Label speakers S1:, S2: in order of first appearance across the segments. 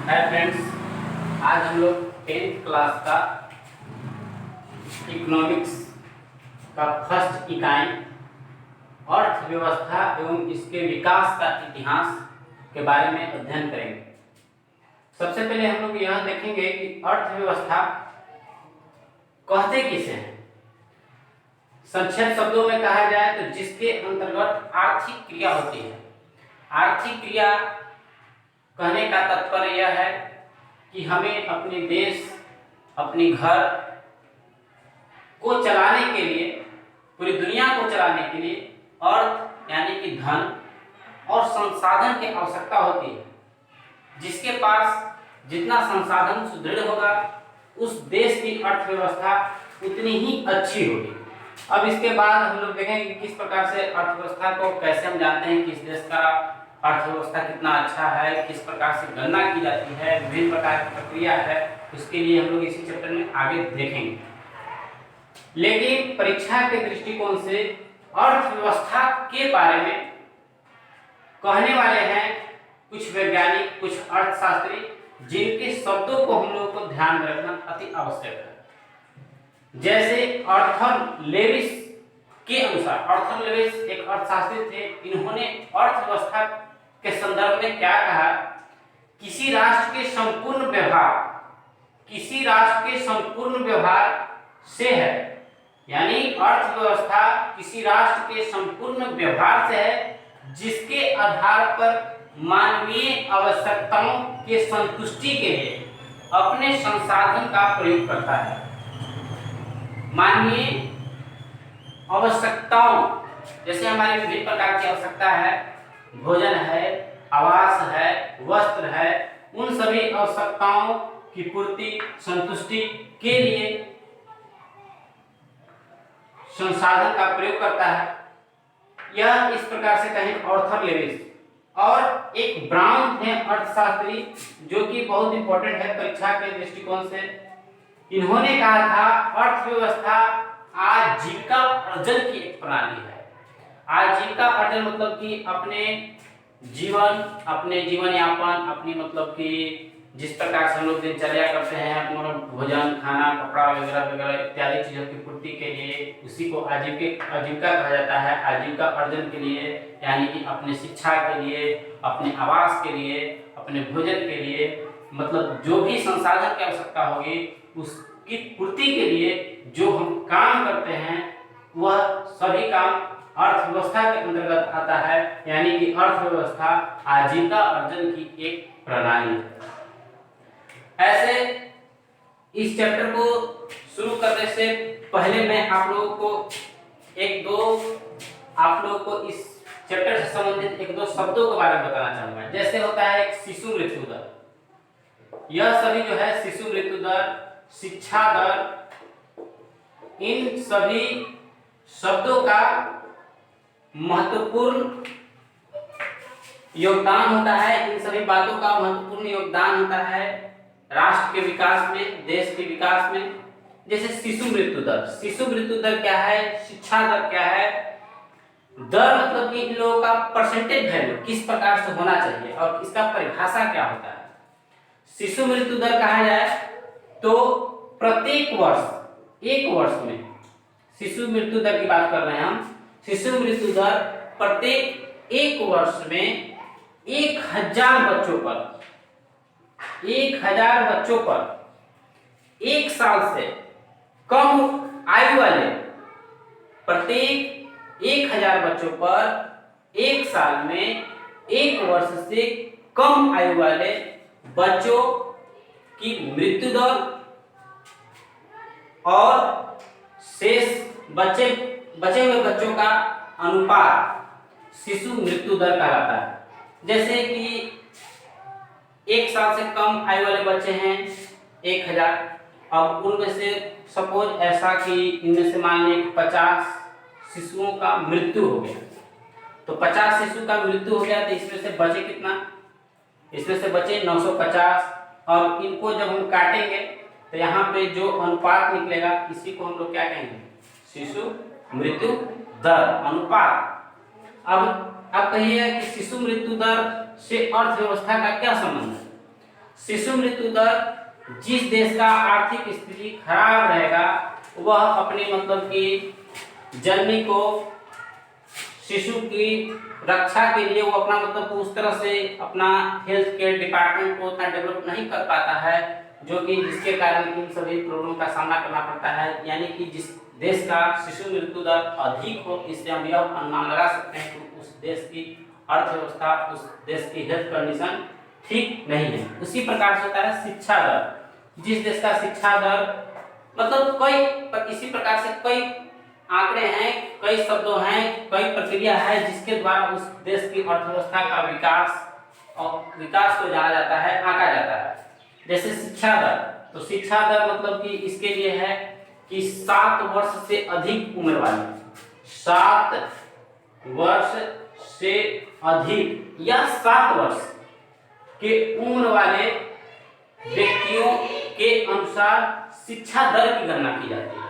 S1: Hi friends, आज हम लोग 10th क्लास का इकोनॉमिक्स का फर्स्ट इकाई अर्थव्यवस्था एवं इसके विकास का इतिहास के बारे में अध्ययन करेंगे। सबसे पहले हम लोग यह देखेंगे कि अर्थव्यवस्था कहते किसे हैं। संक्षिप्त शब्दों में कहा जाए तो जिसके अंतर्गत आर्थिक क्रिया होती है। आर्थिक क्रिया कहने का तात्पर्य यह है कि हमें अपने देश, अपने घर को चलाने के लिए, पूरी दुनिया को चलाने के लिए अर्थ यानी कि धन और संसाधन की आवश्यकता होती है। जिसके पास जितना संसाधन सुदृढ़ होगा उस देश की अर्थव्यवस्था उतनी ही अच्छी होगी। अब इसके बाद हम लोग देखेंगे कि किस प्रकार से अर्थव्यवस्था को कैसे हम जानते हैं, किस देश का अर्थव्यवस्था कितना अच्छा है, किस प्रकार से गणना की जाती है, विभिन्न प्रकार की प्रक्रिया है। उसके लिए हम लोग इसी चैप्टर में आगे देखेंगे। लेकिन परीक्षा के दृष्टिकोण से अर्थव्यवस्था के बारे में कहने वाले हैं कुछ वैज्ञानिक, कुछ अर्थशास्त्री, जिनके शब्दों को हम लोगों को ध्यान में रखना अति आवश्यक है। जैसे आर्थर लेविस के अनुसार, आर्थर लेविस एक अर्थशास्त्री थे। इन्होंने अर्थव्यवस्था के संदर्भ में क्या कहा, किसी राष्ट्र के संपूर्ण व्यवहार से है, यानी अर्थव्यवस्था किसी राष्ट्र के संपूर्ण व्यवहार से है जिसके आधार पर मानवीय आवश्यकताओं के संतुष्टि के लिए अपने संसाधन का प्रयोग करता है। मानवीय आवश्यकताओं जैसे हमारी विभिन्न प्रकार की आवश्यकता है, भोजन है, आवास है, वस्त्र है, उन सभी आवश्यकताओं की पूर्ति, संतुष्टि के लिए संसाधन का प्रयोग करता है। यह इस प्रकार से कहें आर्थर लेविस। और एक ब्राउन है अर्थशास्त्री, जो कि बहुत इंपॉर्टेंट है परीक्षा के दृष्टिकोण से। इन्होंने कहा था अर्थव्यवस्था आजीविका अर्जन की एक प्रणाली है। आजीविका अर्जन मतलब कि अपने जीवन यापन, अपनी मतलब कि जिस प्रकार से हम लोग दिनचर्या करते हैं, भोजन, खाना, कपड़ा वगैरह वगैरह इत्यादि चीजों की पूर्ति के लिए, उसी को आजीविका कहा जाता है। आजीविका अर्जन के लिए यानी कि अपने शिक्षा के लिए, अपने आवास के लिए, अपने भोजन के लिए, मतलब जो भी संसाधन की आवश्यकता होगी उसकी पूर्ति के लिए जो हम काम करते हैं वह सभी काम अर्थव्यवस्था के अंतर्गत आता है। यानी कि अर्थव्यवस्था आजीविका अर्जन की एक प्रणाली है। ऐसे इस चैप्टर को शुरू करने से पहले मैं आप लोगों को इस चैप्टर से संबंधित एक दो शब्दों के बारे में बताना चाहूंगा। जैसे होता है एक शिशु मृत्यु दर। यह सभी जो है शिशु मृत्यु दर, शिक्षा दर, इन सभी शब्दों का महत्वपूर्ण योगदान होता है। इन सभी बातों का महत्वपूर्ण योगदान होता है राष्ट्र के विकास में, देश के विकास में। जैसे शिशु मृत्यु दर क्या है, शिक्षा दर क्या है। दर मतलब कि इन लोगों का परसेंटेज वैल्यू किस प्रकार से होना चाहिए और इसका परिभाषा क्या होता है। शिशु मृत्यु दर कहा जाए तो प्रत्येक वर्ष, एक वर्ष में शिशु मृत्यु दर की बात कर रहे हैं हम। शिशु मृत्यु दर प्रत्येक एक वर्ष में 1000 बच्चों पर 1 साल से कम आयु वाले, प्रत्येक 1000 बच्चों पर 1 साल में 1 वर्ष से कम आयु वाले बच्चों की मृत्यु दर और शेष बचे हुए बच्चों का अनुपात शिशु मृत्यु दर कहलाता है। जैसे कि 1 साल से कम आयु वाले बच्चे हैं 1000। अब उनमें से सपोज ऐसा कि इनमें से मान लें 50 शिशुओं का मृत्यु हो गया, तो 50 शिशु का मृत्यु हो गया तो इसमें से बचे कितना, इसमें से बचे 950। और इनको जब हम काटेंगे तो यहाँ पे जो अनुपात निकलेगा इसी को हम लोग क्या कहेंगे, शिशु मृत्यु दर अनुपात। अब कहिए कि शिशु मृत्यु दर से अर्थव्यवस्था का क्या संबंध है। शिशु मृत्यु दर, जिस देश का आर्थिक स्थिति खराब रहेगा वह अपनी मतलब कि जननी को, शिशु की रक्षा के लिए वो अपना मतलब उस तरह से अपना हेल्थ केयर डिपार्टमेंट को उतना डेवलप नहीं कर पाता है, जो कि जिसके कारण इन सभी प्रॉब्लम का सामना करना पड़ता है। यानी कि जिस देश का शिशु मृत्यु दर अधिक हो, इससे हम यह अनुमान लगा सकते हैं कि उस देश की अर्थव्यवस्था, उस देश की हेल्थ कंडीशन ठीक नहीं है। उसी प्रकार से होता है शिक्षा दर, जिस देश का शिक्षा दर मतलब इसी प्रकार से कई आंकड़े हैं, कई शब्दों हैं, कई प्रक्रिया है जिसके द्वारा उस देश की अर्थव्यवस्था का विकास को जाना जाता है, आंका जाता है। जैसे शिक्षा दर, तो शिक्षा दर मतलब कि इसके लिए है कि 7 वर्ष से अधिक उम्र वाले, 7 वर्ष से अधिक या 7 वर्ष के उम्र वाले व्यक्तियों के अनुसार शिक्षा दर की गणना की जाती है।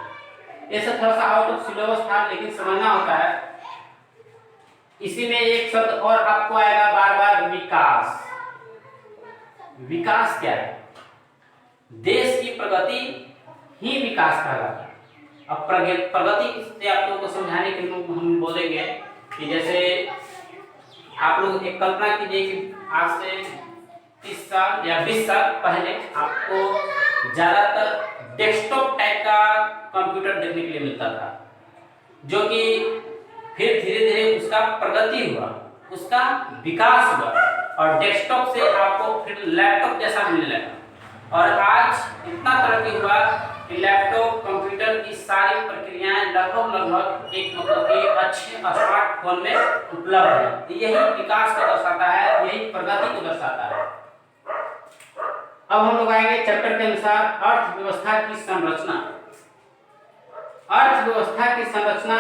S1: ऐसा थोड़ा सा आउट ऑफ सिलेबस था, लेकिन समझना होता है। इसी में एक शब्द और आपको आएगा बार बार, विकास। विकास क्या है? देश की प्रगति ही विकास कहलाता है। अब प्रगति से आप लोगों को समझाने के लिए हम बोलेंगे कि जैसे आप लोग एक कल्पना कीजिए कि आज से 30 साल या 20 साल पहले आपको ज्यादातर डेस्कटॉप टाइप का कंप्यूटर देखने के लिए मिलता था, जो कि फिर धीरे धीरे उसका प्रगति हुआ, उसका विकास हुआ और डेस्कटॉप से आपको फिर लैपटॉप जैसा मिलने लगा। और आज इतना तरक्की हुआ कि लैपटॉप, कंप्यूटर की सारी प्रक्रियाएं लगभग एक मतलब कि अच्छे स्मार्टफोन में उपलब्ध है। यही विकास को दर्शाता है, यही प्रगति को दर्शाता है। अब हम लोग आएंगे चैप्टर के अनुसार अर्थव्यवस्था की संरचना। अर्थव्यवस्था की संरचना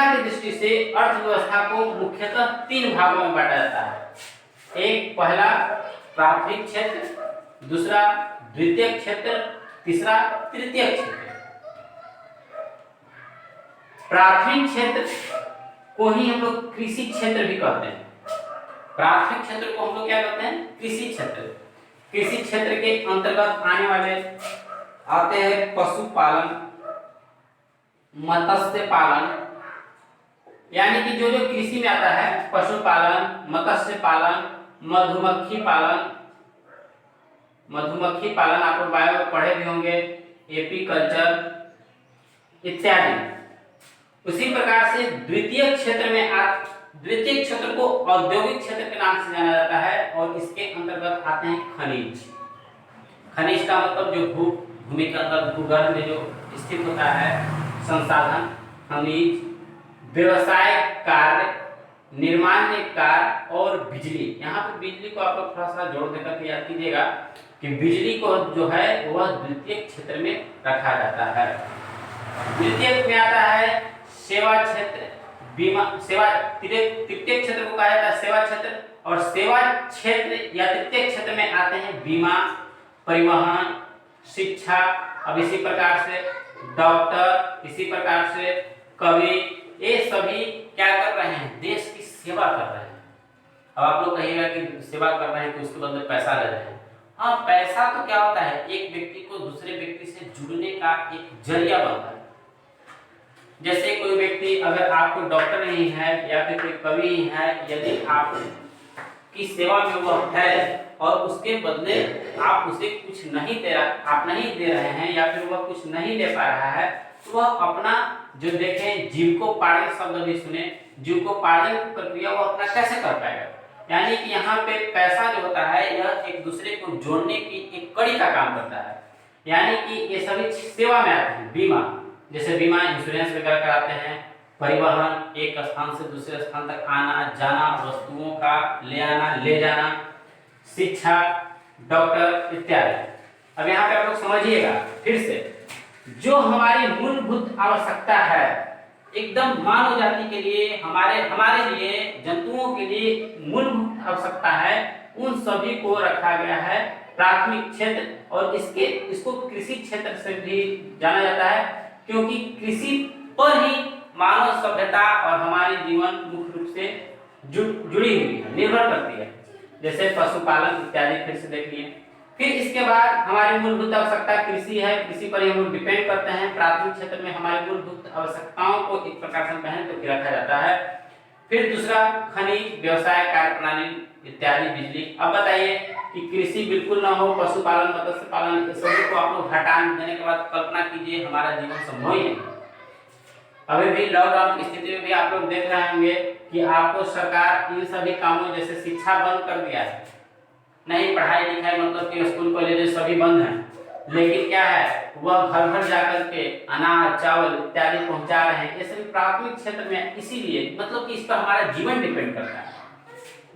S1: की दृष्टि से अर्थव्यवस्था को मुख्यतः 3 भागों में बांटा जाता है। एक पहला प्राथमिक क्षेत्र, दूसरा द्वितीयक क्षेत्र, तीसरा तृतीयक क्षेत्र। प्राथमिक क्षेत्र को ही हम लोग कृषि क्षेत्र भी कहते हैं। प्राथमिक क्षेत्र को हम लोग क्या कहते हैं? कृषि क्षेत्र। कृषि क्षेत्र के अंतर्गत आने वाले आते हैं पशुपालन, मत्स्य पालन, यानी कि जो जो कृषि में आता है, पशुपालन, मत्स्य पालन, मधुमक्खी पालन आप लोग बायो में पढ़े भी होंगे, एपीकल्चर इत्यादि। उसी प्रकार से द्वितीय क्षेत्र को औद्योगिक क्षेत्र के नाम से जाना जाता है और इसके अंतर्गत आते हैं खनिज। खनिज का मतलब जो भूमि के अंदर भूगर्भ में जो स्थित होता है संसाधन, खनिज, व्यवसाय कार्य, निर्माण कार्य और बिजली। यहाँ पे बिजली को आप लोग थोड़ा सा जोड़ देकर के याद कीजिएगा कि बिजली को जो है वह द्वितीय क्षेत्र में रखा जाता है। द्वितीय में आता है सेवा क्षेत्र, तृतीय क्षेत्र को कहा जाता है सेवा क्षेत्र, और सेवा क्षेत्र या तृतीय क्षेत्र में आते हैं बीमा, परिवहन, शिक्षा। अब इसी प्रकार से डॉक्टर, इसी प्रकार से कवि, ये सभी क्या कर रहे हैं? देश की सेवा कर रहे हैं। अब आप लोग कहिएगा कि सेवा कर रहे हैं तो उसके बदले पैसा ले रहे हैं। हाँ, पैसा तो क्या होता है? एक व्यक्ति को दूसरे व्यक्ति से जुड़ने का एक जरिया बनता है। जैसे कोई व्यक्ति, अगर आपको डॉक्टर नहीं है या फिर कोई कवि नहीं है, यदि आप की सेवा में वह है और उसके बदले आप उसे कुछ नहीं दे रहे हैं या फिर वह कुछ नहीं दे पा रहा है, तो वह अपना जो देखें जीविकोपार्जन शब्द भी सुने, जीविकोपार्जन की प्रक्रिया वो अपना कैसे कर पाएगा? यानी कि यहाँ पे पैसा जो होता है यह एक दूसरे को जोड़ने की एक कड़ी का काम करता है। यानी कि ये सभी सेवा में आते हैं। बीमा, जैसे बीमा इंश्योरेंस वगैरह कराते हैं, परिवहन, एक स्थान से दूसरे स्थान तक आना जाना, वस्तुओं का ले आना ले जाना, शिक्षा, डॉक्टर इत्यादि। अब यहाँ पे आप लोग समझिएगा फिर से, जो हमारी मूलभूत आवश्यकता है एकदम मानव जाति के लिए, हमारे लिए, जंतुओं के लिए मूलभूत आवश्यकता है, उन सभी को रखा गया है प्राथमिक क्षेत्र। और इसको कृषि क्षेत्र से भी जाना जाता है, क्योंकि कृषि पर ही मानव सभ्यता और हमारी जीवन मुख्य रूप से जुड़ी हुई है, निर्भर करती है। जैसे पशुपालन इत्यादि फिर से देख लिए। फिर इसके बाद हमारी मूलभूत आवश्यकता कृषि है, कृषि पर हम लोग डिपेंड करते हैं। प्राथमिक क्षेत्र में हमारी मूलभूत आवश्यकताओं को एक प्रकार से पहले तो रखा जाता है। फिर दूसरा खनिज, व्यवसाय, कार्यप्रणाली इत्यादि, बिजली। अब बताइए कि कृषि बिल्कुल ना हो, पशुपालन, मत्स्य पालन, ये सभी को आप लोग हटा देने के बाद कल्पना कीजिए हमारा जीवन संभव ही नहीं। अभी भी लॉकडाउन की स्थिति में भी आप लोग देख रहे होंगे कि आपको सरकार इन सभी कामों जैसे शिक्षा बंद कर दिया है, नहीं पढ़ाई लिखाई मतलब कि स्कूल कॉलेज सभी बंद हैं, लेकिन क्या है वह घर घर जाकर के अनाज चावल इत्यादि पहुंचा रहे हैं। ये सभी प्राथमिक क्षेत्र में, इसीलिए मतलब कि इस पर हमारा जीवन डिपेंड करता है।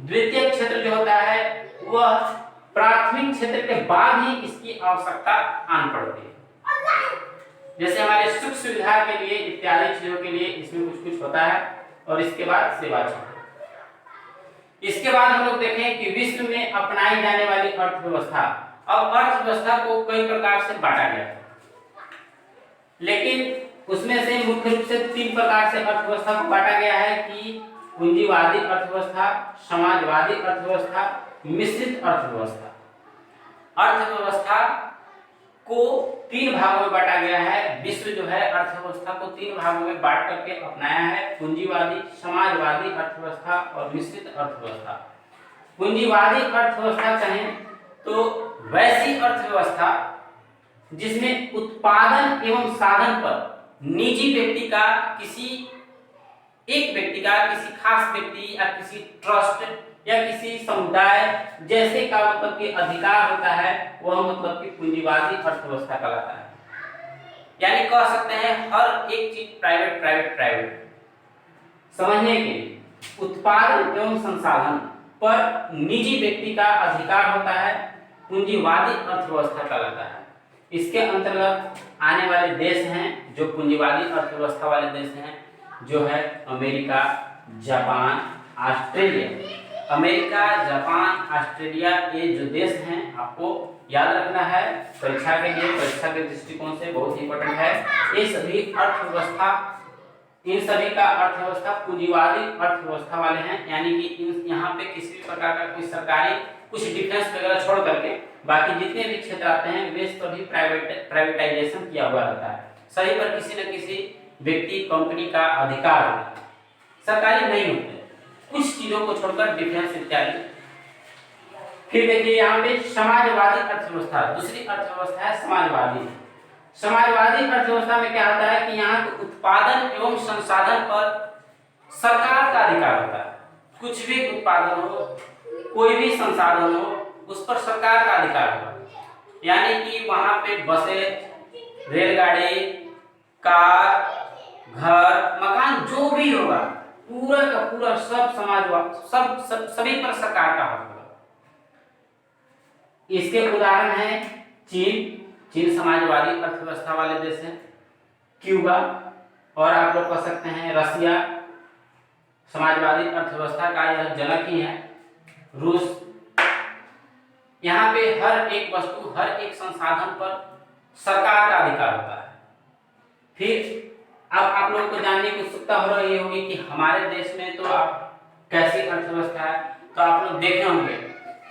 S1: द्वितीय क्षेत्र जो होता है वह प्राथमिक क्षेत्र के बाद ही इसकी आवश्यकता आन पड़ती है। जैसे हमारे सुख सुविधा के लिए इत्यादि चीजों के लिए इसमें कुछ कुछ होता है, और इसके बाद सेवा क्षेत्र। इसके बाद हम लोग देखें कि विश्व में अपनाई जाने वाली अर्थव्यवस्था। अब अर्थव्यवस्था को कई प्रकार से बांटा गया है, लेकिन उसमें से मुख्य रूप से 3 प्रकार से अर्थव्यवस्था को बांटा गया है कि पूंजीवादी अर्थव्यवस्था, समाजवादी अर्थव्यवस्था, मिश्रित अर्थव्यवस्था। अर्थव्यवस्था को 3 भागों में बांटा गया है। विश्व जो है अर्थव्यवस्था को 3 भागों में बांट करके अपनाया है, पूंजीवादी, समाजवादी अर्थव्यवस्था और मिश्रित अर्थव्यवस्था। पूंजीवादी अर्थव्यवस्था कहें तो वैसी अर्थव्यवस्था जिसमें उत्पादन एवं साधन पर निजी व्यक्ति का, किसी एक व्यक्ति का, किसी खास व्यक्ति या किसी ट्रस्ट या किसी समुदाय जैसे का मतलब कि अधिकार होता है, वह मतलब कि पूंजीवादी अर्थव्यवस्था कहलाता है। यानी कह सकते हैं हर एक चीज प्राइवेट प्राइवेट प्राइवेट। समझने के लिए उत्पादन एवं संसाधन पर निजी व्यक्ति का अधिकार होता है, पूंजीवादी अर्थव्यवस्था कहलाता है। इसके अंतर्गत आने वाले देश हैं जो पूंजीवादी अर्थव्यवस्था वाले देश हैं, जो है America, Japan, Australia. America, Japan, Australia, ये जो देश हैं आपको याद रखना है परीक्षा के लिए, परीक्षा के दृष्टिकोण से बहुत इंपॉर्टेंट है। ये सभी अर्थव्यवस्था, इन सभी का अर्थव्यवस्था पूंजीवादी अर्थव्यवस्था वाले हैं। यानी कि यहाँ पे किसी भी प्रकार का कोई सरकारी, कुछ डिफेंस वगैरह छोड़ करके बाकी जितने भी क्षेत्र आते हैं वे सभी प्राइवेटाइजेशन किया हुआ रहता है। सही पर किसी न किसी व्यक्ति, कंपनी का अधिकार होता है, सरकारी नहीं होते कुछ चीजों को छोड़कर, डिफेंस इत्यादि। फिर देखिए यहाँ पे समाजवादी अर्थव्यवस्था, दूसरी अर्थव्यवस्था है समाजवादी। समाजवादी अर्थव्यवस्था में क्या होता है कि यहाँ के उत्पादन एवं संसाधन पर सरकार का अधिकार होता है। कुछ भी उत्पादन हो, कोई भी संसाधन हो, उस पर सरकार का अधिकार होगा। यानी कि वहां पे बसें, रेलगाड़ी, कार, घर, मकान जो भी होगा पूरा का पूरा सब समाजवाद, सभी पर सरकार का हक होगा। इसके उदाहरण है चीन। चीन समाजवादी अर्थव्यवस्था वाले देश है। क्यूबा, और आप लोग कह सकते हैं रसिया समाजवादी अर्थव्यवस्था का यह जनक ही है। रूस, यहाँ पे हर एक वस्तु, हर एक संसाधन पर सरकार का अधिकार होता है। फिर अब आप लोग को जानने की उत्सुकता हो रही होगी कि हमारे देश में तो आप कैसी अर्थव्यवस्था है। तो आप लोग देखे होंगे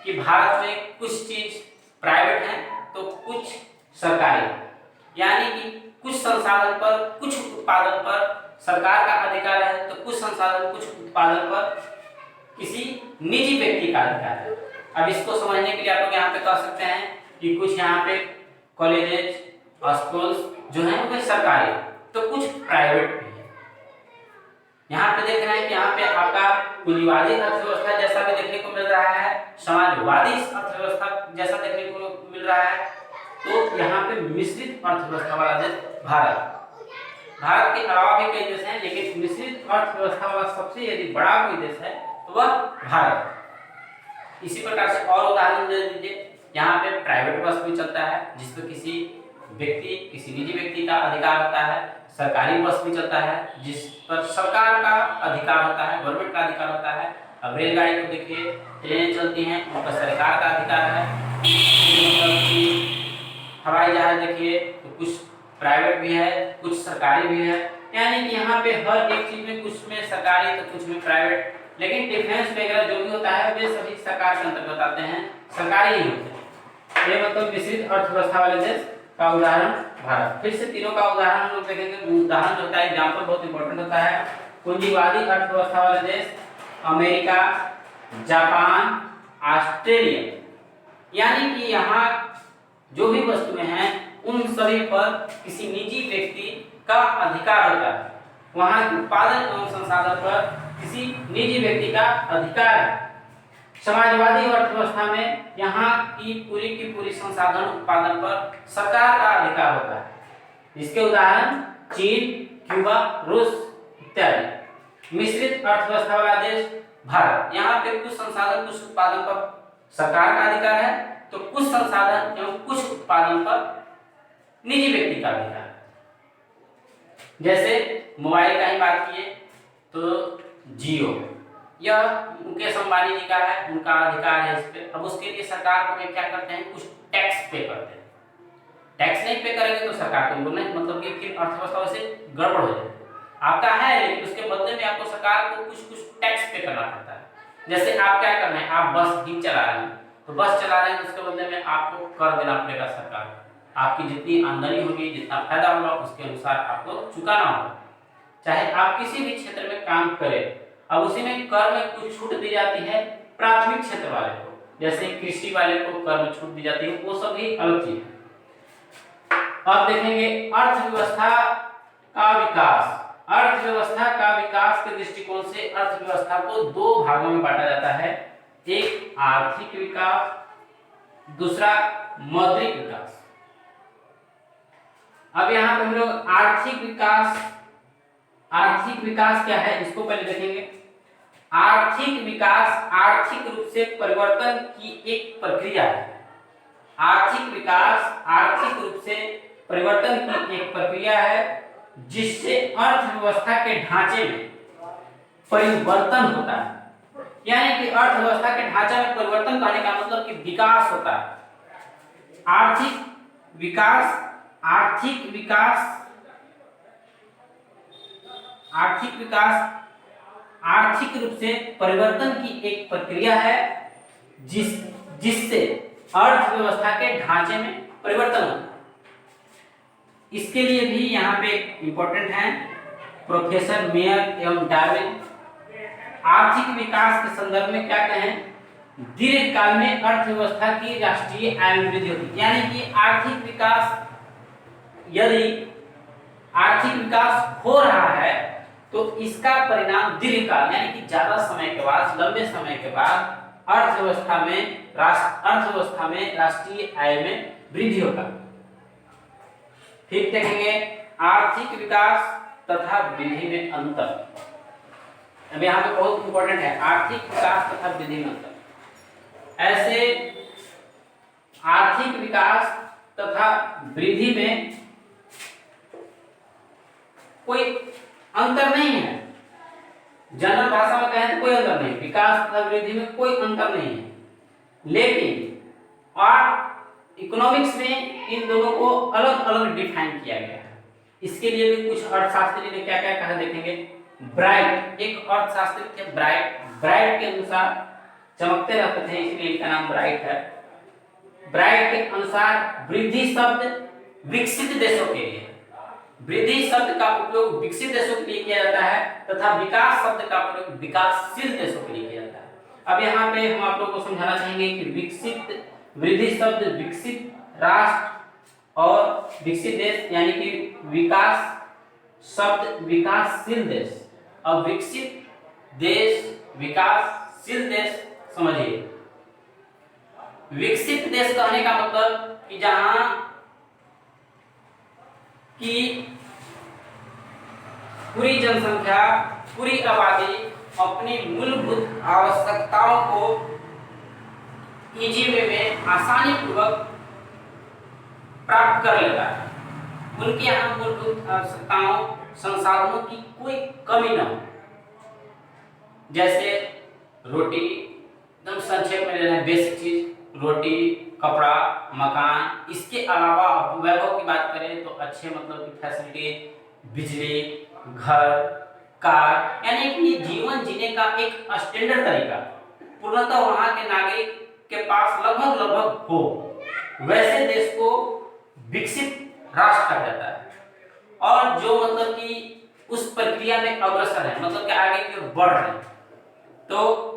S1: कि भारत में कुछ चीज प्राइवेट है तो कुछ सरकारी। यानी कि कुछ संसाधन पर, कुछ उत्पादन पर सरकार का अधिकार है, तो कुछ संसाधन, कुछ उत्पादन पर किसी निजी व्यक्ति का अधिकार है। अब इसको समझने के लिए आप लोग यहाँ पे कह सकते हैं कि कुछ यहाँ पे कॉलेजेस, स्कूल्स जो है वो सरकारी, तो कुछ प्राइवेट भी है। यहाँ पे देख रहे हैं कि यहाँ पे आपका पूंजीवादी अर्थव्यवस्था जैसा भी देखने को मिल रहा है, समाजवादी अर्थव्यवस्था जैसा देखने को मिल रहा है, तो यहाँ पे मिश्रित अर्थव्यवस्था वाला देश भारत। भारत के अलावा भी कई देश हैं, लेकिन मिश्रित अर्थव्यवस्था वाला सबसे यदि बड़ा कोई देश है तो वह भारत। इसी प्रकार से और उदाहरण दे दीजिए। यहाँ पे प्राइवेट बस भी चलता है जिस पर किसी व्यक्ति, किसी निजी व्यक्ति का अधिकार होता है। सरकारी बस भी चलता है जिस पर सरकार का अधिकार होता है, गवर्नमेंट का अधिकार होता है। अब रेलगाड़ी को देखिए, ट्रेनें चलती हैं, उन पर सरकार का अधिकार है। हवाई जहाज देखिए तो कुछ प्राइवेट भी है, कुछ सरकारी भी है। यानी कि यहाँ पे हर एक चीज में कुछ में सरकारी तो कुछ में प्राइवेट लेकिन डिफेंस वगैरह जो भी होता है वे सभी सरकार के अंतर्गत आते हैं, सरकारी ही होते हैं। ये मतलब मिश्रित अर्थव्यवस्था वाले देश का उदाहरण भारत। फिर से तीनों का उदाहरण हम लोग देखेंगे। उदाहरण जो होता है, एग्जांपल बहुत इंपॉर्टेंट होता है। पूंजीवादी अर्थव्यवस्था वाले देश अमेरिका, जापान, ऑस्ट्रेलिया, यानी कि यहाँ जो भी वस्तुएं हैं उन सभी पर किसी निजी व्यक्ति का अधिकार होता है। वहाँ उत्पादन एवं संसाधन पर किसी निजी व्यक्ति का अधिकार है। समाजवादी अर्थव्यवस्था में यहाँ की पूरी संसाधन उत्पादन पर सरकार का अधिकार होता है। इसके उदाहरण चीन, क्यूबा, रूस इत्यादि। मिश्रित अर्थव्यवस्था वाला देश भारत, यहाँ पे कुछ संसाधन कुछ उत्पादन पर सरकार का अधिकार है, तो कुछ संसाधन एवं कुछ उत्पादन पर निजी व्यक्ति का अधिकार है। जैसे मोबाइल का ही बात किए तो जियो, यह मुकेश अंबानी जी का है, उनका अधिकार है इस पे। अब उसके लिए सरकार को क्या करते हैं, कुछ टैक्स पे करते हैं। टैक्स नहीं पे करेंगे तो सरकार को बोलना मतलब कि फिर अर्थव्यवस्था से गड़बड़ हो जाएगी। आपका है लेकिन उसके बदले में आपको सरकार को कुछ टैक्स पे करना पड़ता है। जैसे आप क्या कर रहे हैं, आप बस ही चला रहे हैं, तो बस चला रहे हैं तो उसके बदले में आपको कर देना पड़ेगा सरकार को। आपकी जितनी आमदनी होगी, जितना फायदा होगा, उसके अनुसार आपको चुकाना होगा। चाहे आप किसी भी क्षेत्र में काम करें, अब उसी में कर में कुछ छूट दी जाती है प्राथमिक क्षेत्र वाले को, जैसे कृषि वाले को कर में छूट दी जाती है, वो सब भी अलग चीज है। अब देखेंगे अर्थव्यवस्था का विकास। अर्थव्यवस्था का विकास के दृष्टिकोण से अर्थव्यवस्था को दो भागों में बांटा जाता है, एक आर्थिक विकास, दूसरा मौद्रिक विकास। अब यहाँ पे हम लोग आर्थिक विकास क्या है इसको पहले देखेंगे। आर्थिक विकास आर्थिक रूप से परिवर्तन की एक प्रक्रिया है। आर्थिक विकास आर्थिक रूप से परिवर्तन की एक प्रक्रिया है जिससे अर्थव्यवस्था के ढांचे में परिवर्तन होता है। यानी कि अर्थव्यवस्था के ढांचे में परिवर्तन करने का मतलब कि विकास होता है। आर्थिक विकास आर्थिक रूप से परिवर्तन की एक प्रक्रिया है जिससे अर्थव्यवस्था के ढांचे में परिवर्तन होता है। इसके लिए भी यहाँ पे इंपॉर्टेंट है प्रोफेसर मेयर एवं डार्विन। आर्थिक विकास के संदर्भ में क्या कहें, दीर्घकाल में अर्थव्यवस्था की राष्ट्रीय आय में वृद्धि होती है। यानी कि यदि आर्थिक विकास हो रहा है तो इसका परिणाम दीर्घकाल यानी कि ज्यादा समय के बाद, लंबे समय के बाद अर्थव्यवस्था में राष्ट्रीय आय में वृद्धि होगा। फिर देखेंगे आर्थिक विकास तथा वृद्धि में अंतर। अब यहाँ पे बहुत इंपॉर्टेंट है आर्थिक विकास तथा वृद्धि में अंतर। ऐसे आर्थिक विकास तथा वृद्धि में कोई अंतर नहीं है। जनरल भाषा में कहें तो कोई अंतर नहीं, विकास तथा वृद्धि में कोई अंतर नहीं है। लेकिन इकोनॉमिक्स में इन दोनों को अलग अलग डिफाइन किया गया है। इसके लिए भी कुछ अर्थशास्त्री ने क्या क्या कहा देखेंगे। ब्राइट, एक अर्थशास्त्री थे ब्राइट के अनुसार चमकते रहते थे इसलिए इनका नाम ब्राइट है। ब्राइट के अनुसार वृद्धि शब्द विकसित देशों के लिए, वृद्धि शब्द का उपयोग विकसित देशों के लिए किया जाता है तथा विकास शब्द का प्रयोग विकासशील देशों के लिए किया जाता है। अब यहाँ पे हम आप लोगों को समझाना चाहेंगे कि वृद्धि शब्द विकसित राष्ट्र और विकसित देश यानी कि विकास शब्द विकासशील देश और विकसित देश विकासशील देश। समझिए विकसित देश कहने का मतलब कि जहां की पूरी जनसंख्या, पूरी आबादी अपनी मूलभूत आवश्यकताओं को इजी वे में आसानी पूर्वक प्राप्त कर लेता है। उनके यहाँ मूलभूत आवश्यकताओं संसाधनों की कोई कमी न हो। जैसे रोटी, एकदम संक्षेप में लेना है बेसिक चीज, रोटी, कपड़ा, मकान। इसके अलावा वैभव की बात करें तो अच्छे मतलब की फैसिलिटी, बिजली, घर, कार्ड यानी कि जीवन जीने का एक स्टैंडर्ड तरीका पूर्णतः वहां के नागरिक के पास लगभग लगभग हो, वैसे देश को विकसित राष्ट्र कहा जाता है। और जो मतलब कि उस प्रक्रिया में अग्रसर है, मतलब कि आगे की ओर बढ़ रहे हैं, तो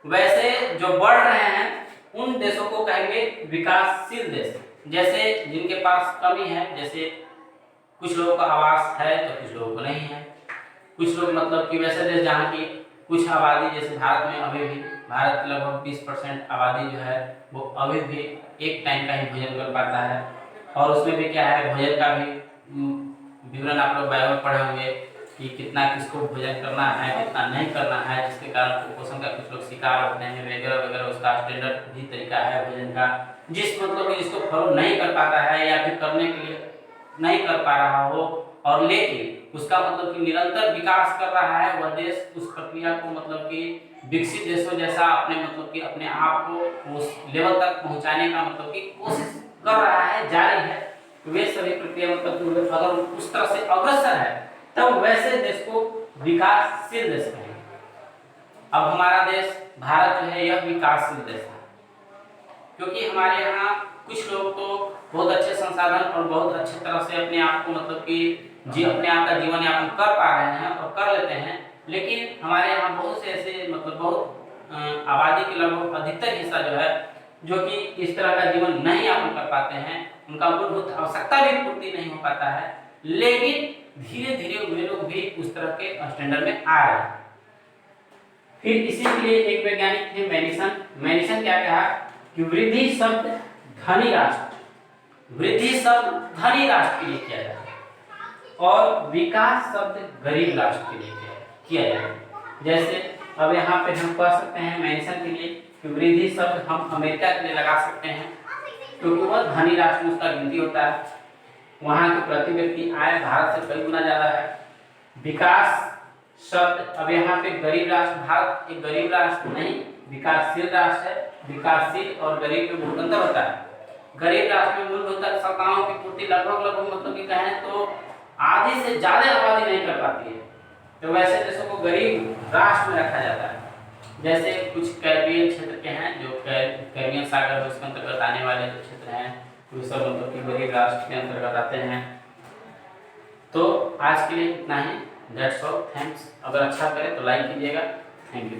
S1: वैसे जो बढ़ रहे हैं उन देशों को कहेंगे विकासशील देश। जैसे जिनके पास कमी है, जैसे कुछ लोगों का आवास है तो कुछ लोगों को नहीं है, कुछ लोग मतलब कि वैसे देश जहाँ की कुछ आबादी, जैसे भारत में अभी भी भारत की लगभग 20% आबादी जो है वो अभी भी एक टाइम का ही भोजन कर पाता है। और उसमें भी क्या है, भोजन का भी विवरण आप लोग बाइबल पढ़े होंगे कि कितना किसको भोजन करना है, कितना नहीं करना है, जिसके कारण कुपोषण का कुछ लोग शिकार होते हैं वगैरह वगैरह। उसका स्टैंडर्ड भी तरीका है भोजन का, जिस मतलब कि जिसको फॉलो नहीं कर पाता है या फिर करने के लिए नहीं कर पा रहा हो और लेकिन उसका मतलब कि निरंतर विकास कर रहा है, वह देश उस प्रक्रिया को मतलब कि विकसित देशों जैसा अपने मतलब कि अपने आप को उस लेवल तक पहुंचाने का मतलब कि कोशिश कर रहा है, जारी है। वे सभी प्रक्रिया मतलब अगर उस तरह से अग्रसर है तब वैसे देश को विकासशील देश कहेंगे। अब हमारा देश भारत जो है यह विकासशील देश है, क्योंकि हमारे यहाँ कुछ लोग तो बहुत अच्छे संसाधन और बहुत अच्छे तरह से अपने आप को मतलब कि अपने आप का जीवन यापन कर पा रहे हैं और कर लेते हैं। लेकिन हमारे यहाँ बहुत से ऐसे मतलब बहुत आबादी के लगभग अधिकतर हिस्सा जो है जो कि इस तरह का जीवन नहीं यापन कर पाते हैं, उनका मूलभूत आवश्यकता भी पूर्ति नहीं हो पाता है। लेकिन धीरे धीरे वे लोग भी उस तरह के स्टैंडर्ड में आ रहे हैं। फिर इसी के लिए एक वैज्ञानिक थे मैनिसन क्या कहा कि वृद्धि शब्द धनी राष्ट्र, वृद्धि शब्द धनी राष्ट्र के लिए किया जाता है और विकास शब्द गरीब राष्ट्र के लिए किया जाता है। जैसे अब यहाँ पे हम कह सकते हैं मैनिसन के लिए कि वृद्धि शब्द हम अमेरिका के लिए लगा सकते हैं, क्योंकि वह धनी राष्ट्र में उसका गिनती होता है, वहाँ के प्रति व्यक्ति आय भारत से कई गुना ज्यादा है। विकास शब्द अब यहाँ पे गरीब राष्ट्र, भारत एक गरीब राष्ट्र नहीं विकासशील राष्ट्र है। विकासशील और गरीब में बहुत अंतर होता है। गरीब राष्ट्र में मूलभूत आवश्यकताओं की पूर्ति लगभग मतलब कि कहें तो आधी से ज्यादा आबादी नहीं कर पाती है, तो वैसे देशों को गरीब राष्ट्र में रखा जाता है। जैसे कुछ कैरिबियन क्षेत्र के हैं जो कैरिबियन सागर उसके अंतर्गत आने वाले जो क्षेत्र हैं वो सब मतलब कि गरीब राष्ट्र के अंतर्गत आते हैं। तो आज के लिए इतना ही, दैट्स ऑल, थैंक्स। अगर अच्छा करे तो लाइक कीजिएगा, थैंक यू।